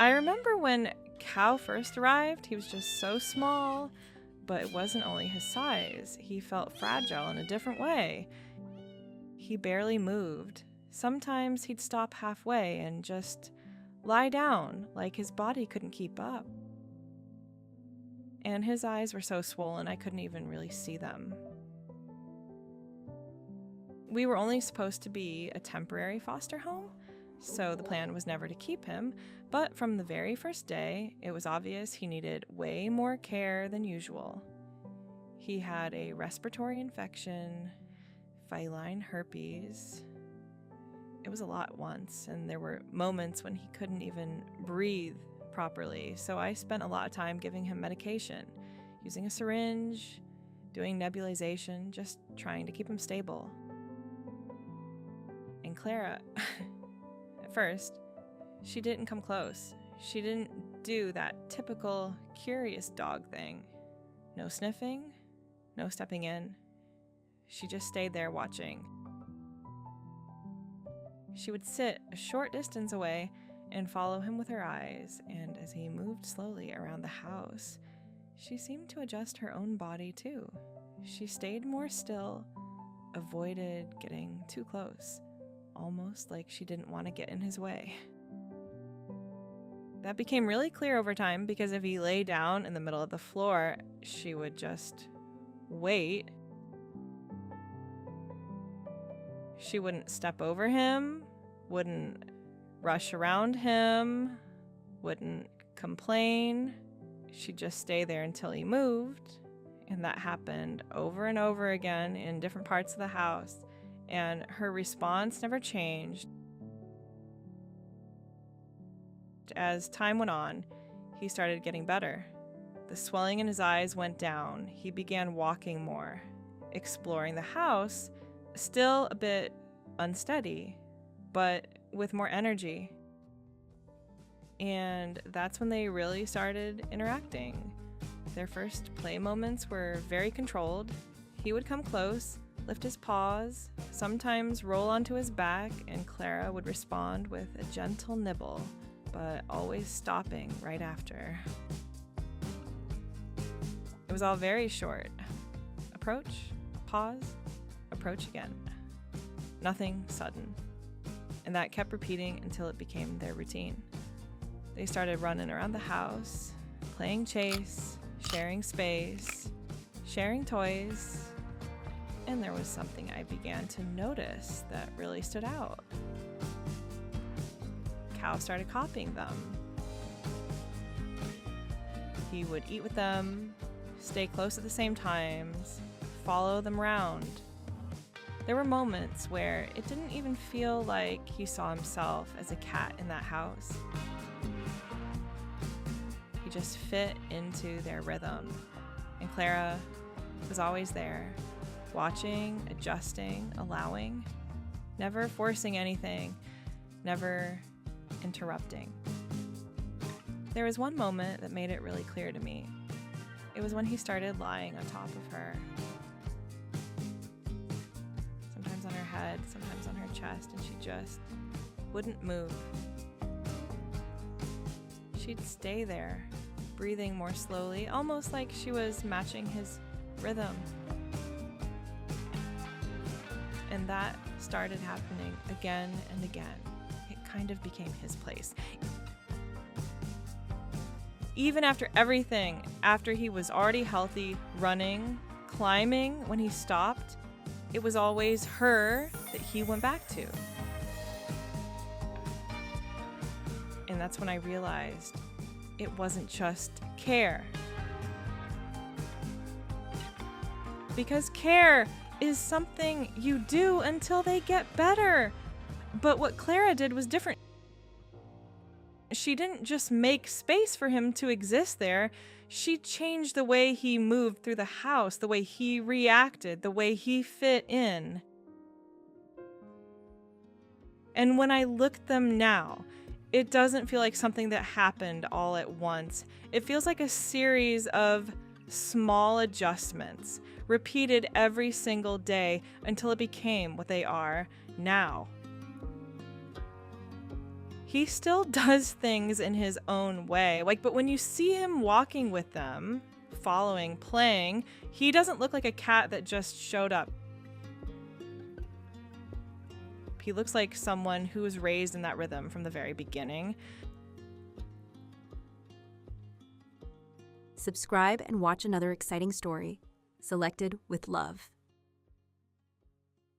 I remember when Cow first arrived, he was just so small, but it wasn't only his size. He felt fragile in a different way. He barely moved. Sometimes he'd stop halfway and just lie down, like his body couldn't keep up. And his eyes were so swollen I couldn't even really see them. We were only supposed to be a temporary foster home, so the plan was never to keep him, but from the very first day, it was obvious he needed way more care than usual. He had a respiratory infection, feline herpes. It was a lot at once, and there were moments when he couldn't even breathe properly, so I spent a lot of time giving him medication, using a syringe, doing nebulization, just trying to keep him stable. And Clara, at first, she didn't come close. She didn't do that typical curious dog thing. No sniffing, no stepping in. She just stayed there watching. She would sit a short distance away and follow him with her eyes, and as he moved slowly around the house, she seemed to adjust her own body too. She stayed more still, avoided getting too close, almost like she didn't want to get in his way. That became really clear over time because if he lay down in the middle of the floor, she would just wait. She wouldn't step over him, wouldn't rush around him, wouldn't complain. She'd just stay there until he moved, and that happened over and over again in different parts of the house, and her response never changed. As time went on, he started getting better. The swelling in his eyes went down. He began walking more, exploring the house, still a bit unsteady, but with more energy. And that's when they really started interacting. Their first play moments were very controlled. He would come close, lift his paws, sometimes roll onto his back, and Clara would respond with a gentle nibble, but always stopping right after. It was all very short. Approach, pause, approach again. Nothing sudden. And that kept repeating until it became their routine. They started running around the house, playing chase, sharing space, sharing toys, and there was something I began to notice that really stood out. Cow started copying them. He would eat with them, stay close at the same times, follow them around. There were moments where it didn't even feel like he saw himself as a cat in that house. He just fit into their rhythm, and Clara was always there, watching, adjusting, allowing, never forcing anything, never interrupting. There was one moment that made it really clear to me. It was when he started lying on top of her. Sometimes on her head, sometimes on her chest, and she just wouldn't move. She'd stay there, breathing more slowly, almost like she was matching his rhythm. And that started happening again and again. It kind of became his place. Even after everything, after he was already healthy, running, climbing, when he stopped, it was always her that he went back to. And that's when I realized it wasn't just care. Because care is something you do until they get better. But what Clara did was different. She didn't just make space for him to exist there. She changed the way he moved through the house, the way he reacted, the way he fit in. And when I look at them now, it doesn't feel like something that happened all at once. It feels like a series of small adjustments, repeated every single day until it became what they are now. he still does things in his own way. But when you see him walking with them, following, playing, he doesn't look like a cat that just showed up. He looks like someone who was raised in that rhythm from the very beginning. Subscribe and watch another exciting story, selected with love.